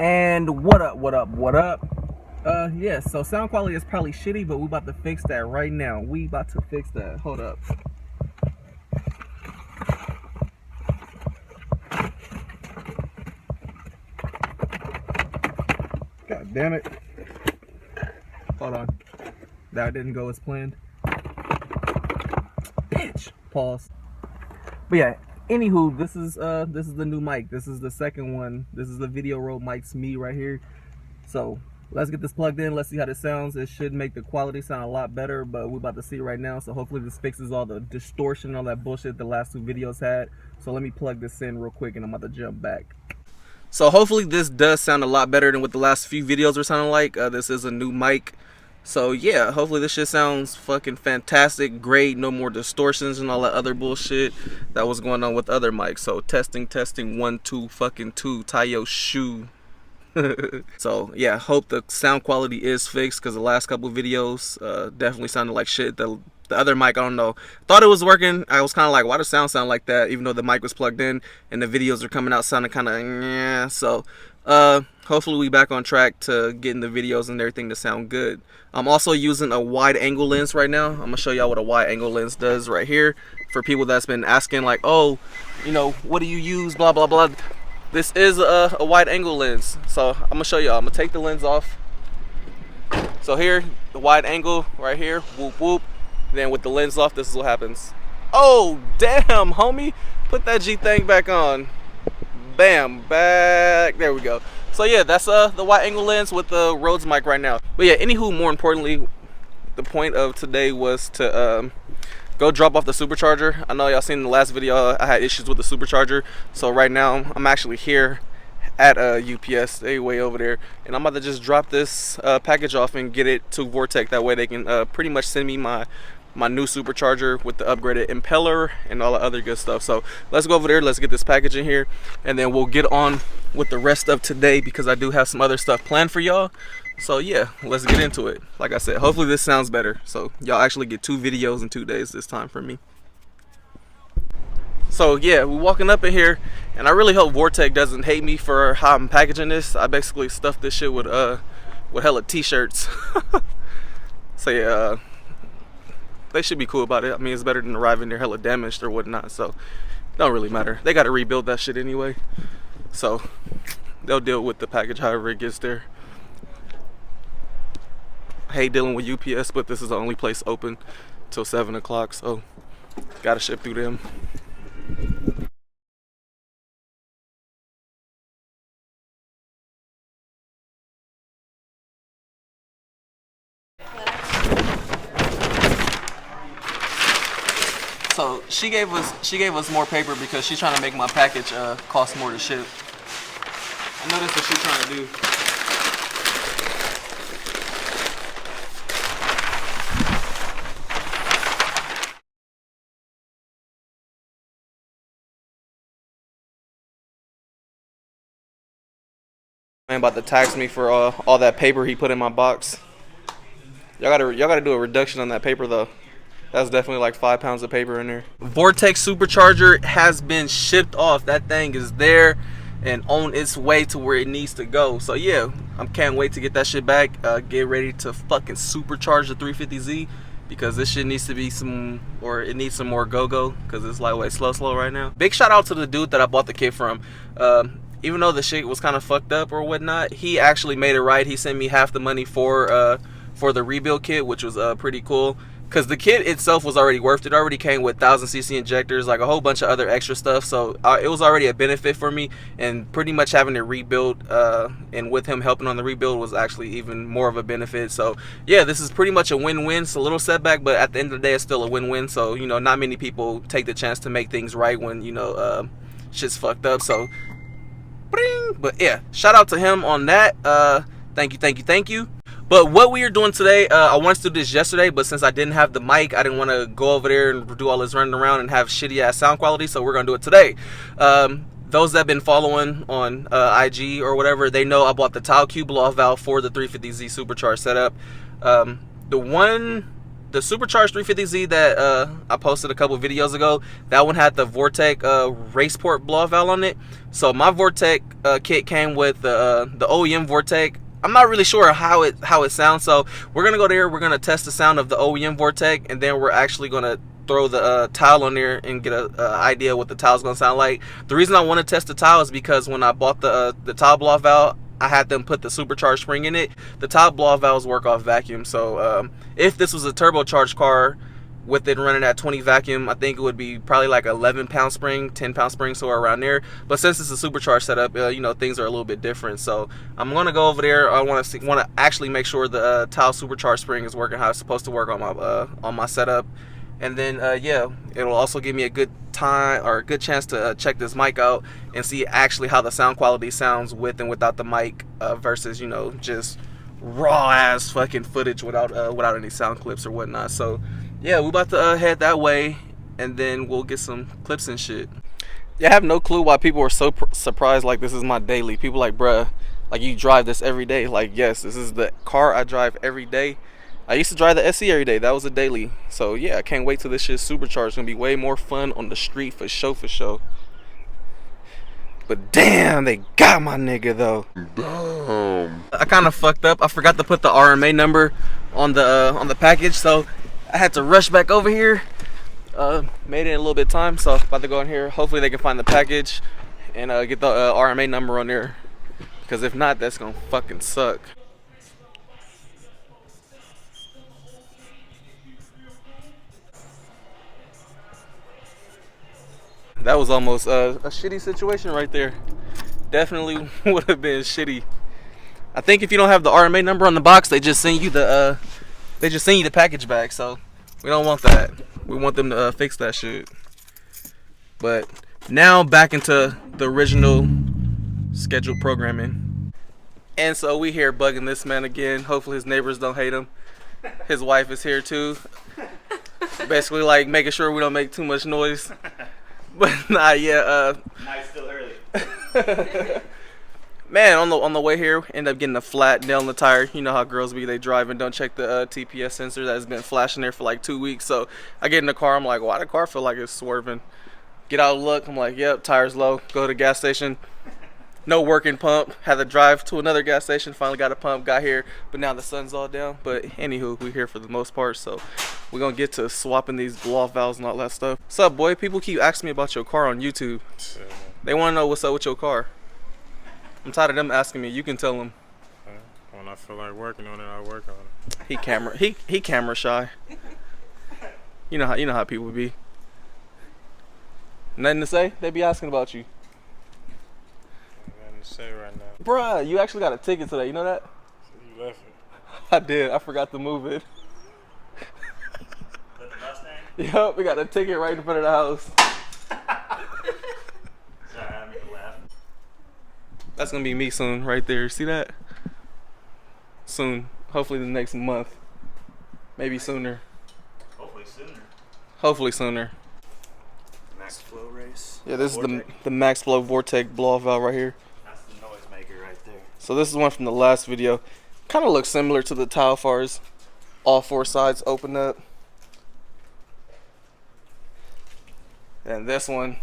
And what up? Yeah, so sound quality is probably shitty, but we about to fix that right now. We about to fix that. Hold up. God damn it. Hold on. That didn't go as planned. Bitch. Pause. But yeah, anywho, this is the new mic. This is the second one. This is the video roll mics me right here. So let's get this plugged in. Let's see how this sounds. It should make the quality sound a lot better, but we're about to see right now. So hopefully this fixes all the distortion, all that bullshit the last two videos had. So let me plug this in real quick and I'm about to jump back. So hopefully this does sound a lot better than what the last few videos were sounding like. This is a new mic. So yeah, hopefully this shit sounds fucking fantastic, great, no more distortions and all that other bullshit that was going on with other mics. So testing, 1 2 fucking 2, tie your shoe. So yeah, hope the sound quality is fixed, because the last couple videos definitely sounded like shit. The other mic, I don't know, thought it was working. I was kind of like, why does sound like that, even though the mic was plugged in and the videos are coming out sounding kind of yeah. So hopefully we back on track to getting the videos and everything to sound good. I'm also using a wide angle lens right now. I'm gonna show y'all what a wide angle lens does right here for people that's been asking, like, oh, you know, what do you use, blah blah blah. This is a wide angle lens. So I'm gonna show y'all. I'm gonna take the lens off. So here, the wide angle right here, whoop whoop. Then with the lens off, this is what happens. Oh damn, homie, put that G thing back on. Bam, back, there we go. So yeah, that's the wide angle lens with the Rhodes mic right now. But yeah, anywho, more importantly, the point of today was to go drop off the supercharger. I know y'all seen in the last video I had issues with the supercharger. So right now I'm actually here at UPS, they way over there, and I'm about to just drop this package off and get it to Vortech. That way they can pretty much send me my new supercharger with the upgraded impeller and all the other good stuff. So let's go over there, let's get this package in here, and then we'll get on with the rest of today, because I do have some other stuff planned for y'all. So yeah, let's get into it. Like I said, hopefully this sounds better, so y'all actually get 2 videos in 2 days this time from me. So yeah, we're walking up in here, and I really hope Vortech doesn't hate me for how I'm packaging this. I basically stuffed this shit with hella t-shirts. So yeah, they should be cool about it. I mean, it's better than arriving there hella damaged or whatnot, so it don't really matter. They got to rebuild that shit anyway, so they'll deal with the package however it gets there. I hate dealing with UPS, but this is the only place open till 7 o'clock, so gotta ship through them. So she gave us more paper because she's trying to make my package cost more to ship. I know that's what she's trying to do. Man about to tax me for all that paper he put in my box. Y'all gotta do a reduction on that paper though. That's definitely like 5 pounds of paper in there. vortech supercharger has been shipped off. That thing is there and on its way to where it needs to go. So yeah, I can't wait to get that shit back. Get ready to fucking supercharge the 350Z, because this shit needs to be it needs some more go-go, because it's lightweight slow right now. Big shout out to the dude that I bought the kit from. Even though the shit was kind of fucked up or whatnot, he actually made it right. He sent me half the money for the rebuild kit, which was pretty cool. Because the kit itself was already worth it. It already came with 1000cc injectors, like a whole bunch of other extra stuff. So it was already a benefit for me. And pretty much having it rebuilt and with him helping on the rebuild was actually even more of a benefit. So yeah, this is pretty much a win-win. It's a little setback, but at the end of the day, it's still a win-win. So, you know, not many people take the chance to make things right when, you know, shit's fucked up. So, bring. But yeah, shout out to him on that. Thank you. But what we are doing today, I wanted to do this yesterday, but since I didn't have the mic, I didn't want to go over there and do all this running around and have shitty ass sound quality, so we're gonna do it today. those that have been following on IG or whatever, they know I bought the tial cube blow off valve for the 350Z supercharged setup. The supercharged 350Z that I posted a couple videos ago, that one had the vortech raceport blow off valve on it. So my vortech kit came with the OEM vortech. I'm not really sure how it sounds, so we're gonna go there. We're gonna test the sound of the OEM vortech, and then we're actually gonna throw the tial on there and get a idea what the tial is gonna sound like. The reason I want to test the tial is because when I bought the tial blow off valve, I had them put the supercharged spring in it. The tial blow off valves work off vacuum, so if this was a turbocharged car with it running at 20 vacuum, I think it would be probably like 11-pound spring, 10-pound spring, so around there. But since it's a supercharged setup, you know, things are a little bit different. So I'm gonna go over there. I want to actually make sure the tial supercharged spring is working how it's supposed to work on my setup. And then yeah, it'll also give me a good time or a good chance to check this mic out and see actually how the sound quality sounds with and without the mic versus, you know, just raw ass fucking footage without any sound clips or whatnot. So yeah, we're about to head that way, and then we'll get some clips and shit. Yeah, I have no clue why people are so surprised like this is my daily. People like, bruh, like you drive this every day. Like, yes, this is the car I drive every day. I used to drive the SE every day. That was a daily. So yeah, I can't wait till this shit's supercharged. It's gonna be way more fun on the street for show. But damn, they got my nigga though. Damn. I kind of fucked up. I forgot to put the RMA number on the package, so I had to rush back over here. Made it in a little bit of time, so I'm about to go in here. Hopefully they can find the package and get the RMA number on there. Because if not, that's gonna fucking suck. That was almost a shitty situation right there. Definitely would have been shitty. I think if you don't have the RMA number on the box, they just send you the package back. So we don't want that. We want them to fix that shit. But now back into the original scheduled programming. And so we here bugging this man again. Hopefully his neighbors don't hate him. His wife is here too. Basically like making sure we don't make too much noise. But nah, yeah. Night's still early. Man, on the way here, end up getting a flat nail in the tire. You know how girls be, they drive and don't check the TPS sensor that has been flashing there for like 2 weeks. So I get in the car, I'm like, why the car feel like it's swerving? Get out, look, I'm like, yep, tire's low. Go to the gas station, no working pump. Had to drive to another gas station. Finally got a pump, got here, but now the sun's all down. But anywho, we here for the most part, so we're gonna get to swapping these blow-off valves and all that stuff. What's up, boy? People keep asking me about your car on YouTube. They want to know what's up with your car. I'm tired of them asking me. You can tell them. When I feel like working on it, I work on it. He camera shy. You know how people be. Nothing to say? They be asking about you. Nothing to say right now. Bruh, you actually got a ticket today. You know that? You left it. I did. I forgot to move it. With the Mustang? Yup, we got a ticket right in front of the house. Sorry, I made you laugh. That's gonna be me soon, right there. See that? Soon. Hopefully the next month. Maybe sooner. Hopefully sooner. Hopefully sooner. Maxflow race. Yeah, this is the maxflow vortech blow-off valve right here. That's the noise maker right there. So this is one from the last video. Kind of looks similar to the tial fars. All 4 sides open up. And this one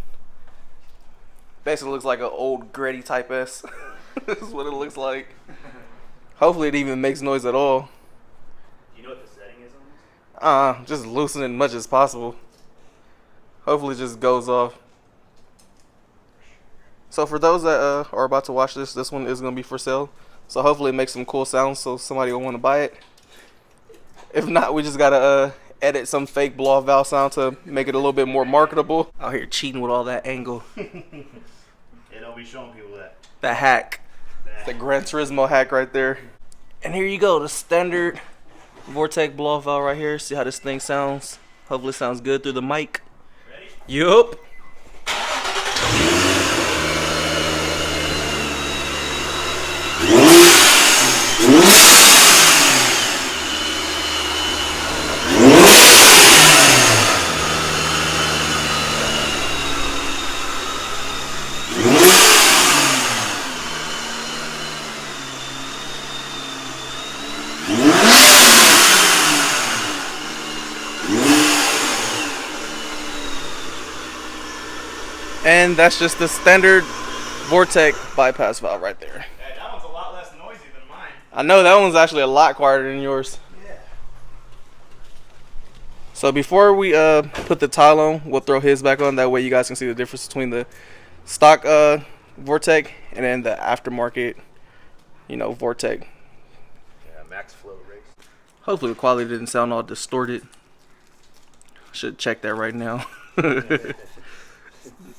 basically looks like an old gritty type S. This is what it looks like. Hopefully it even makes noise at all. Do you know what the setting is on this? Just loosen it as much as possible. Hopefully it just goes off. So for those that are about to watch this one is going to be for sale. So hopefully it makes some cool sounds so somebody will want to buy it. If not, we just got to edit some fake blow-off valve sound to make it a little bit more marketable. Out here cheating with all that angle. Yeah, don't be showing people that. The hack. The Gran Turismo hack right there. And here you go, the standard vortech blow-off valve right here. See how this thing sounds. Hopefully it sounds good through the mic. Ready? Yup. And that's just the standard vortech bypass valve right there. Yeah, that one's a lot less noisy than mine. I know that one's actually a lot quieter than yours. Yeah. So before we put the tile on, we'll throw his back on. That way you guys can see the difference between the stock vortech and then the aftermarket, you know, vortech. Yeah, maxflow race. Hopefully the quality didn't sound all distorted. Should check that right now.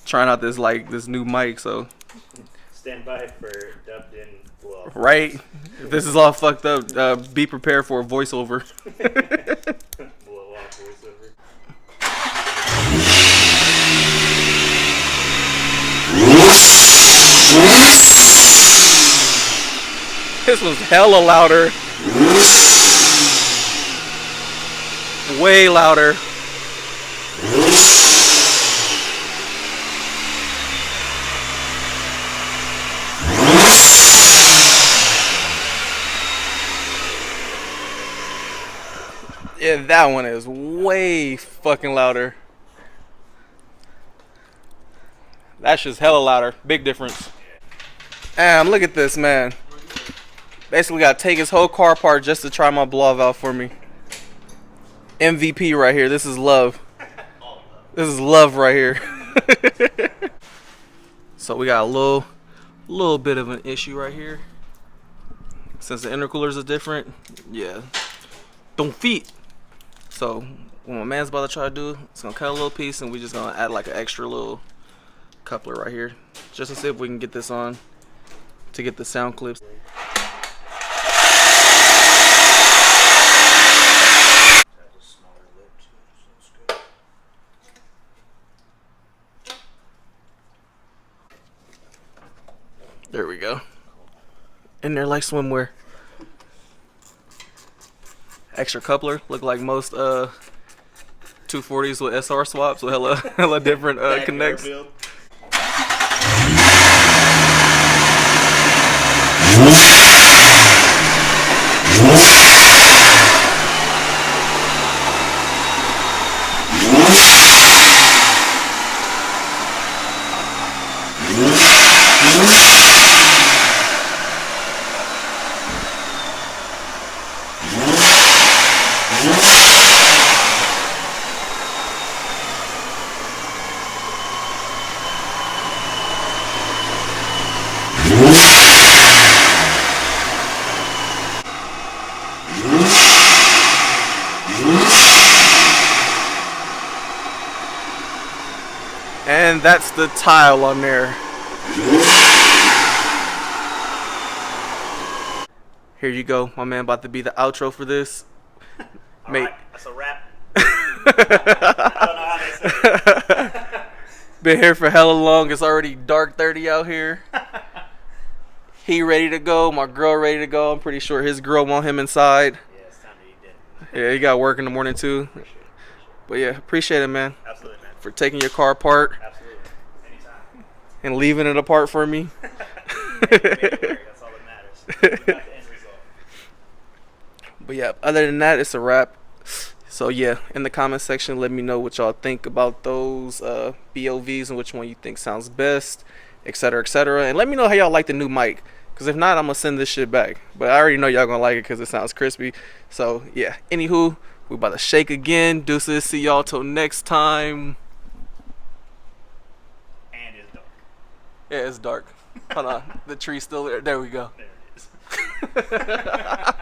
Trying out this new mic, so Stand by for dubbed in blow. right. If this is all fucked up, be prepared for a voiceover. Blow off voiceover. This was hella louder. Way louder. Yeah, that one is way fucking louder. That's just hella louder. Big difference. Damn, look at this, man. Basically got to take his whole car apart just to try my blow valve for me. MVP right here. This is love. This is love right here. So we got a little bit of an issue right here. Since the intercoolers are different, yeah. Don't fit. So what my man's about to try to do, it's gonna cut a little piece and we just gonna add like an extra little coupler right here. Just to see if we can get this on to get the sound clips. There we go. In there like swimwear. Extra coupler. Look like most 240s with SR swaps with hella different connects. And that's the tile on there. Here you go, my man, about to be the outro for this. Mate. Right, that's a wrap. I don't know how they say it. Been here for hella long. It's already dark 30 out here. He ready to go. My girl ready to go. I'm pretty sure his girl want him inside. Yeah, it's time to eat dinner. Yeah, he got work in the morning too. But yeah, appreciate it, man. Absolutely, man. For taking your car apart. Absolutely. Anytime. And leaving it apart for me. Make it work. That's all that matters. We got the end result. But yeah, other than that, it's a wrap. So yeah, in the comment section, let me know what y'all think about those BOVs and which one you think sounds best, etc., etc. And let me know how y'all like the new mic. Because if not, I'm going to send this shit back. But I already know y'all going to like it because it sounds crispy. So yeah, anywho, we about to shake again. Deuces, see y'all till next time. And it's dark. Yeah, it's dark. Hold on, the tree's still there. There we go. There it is.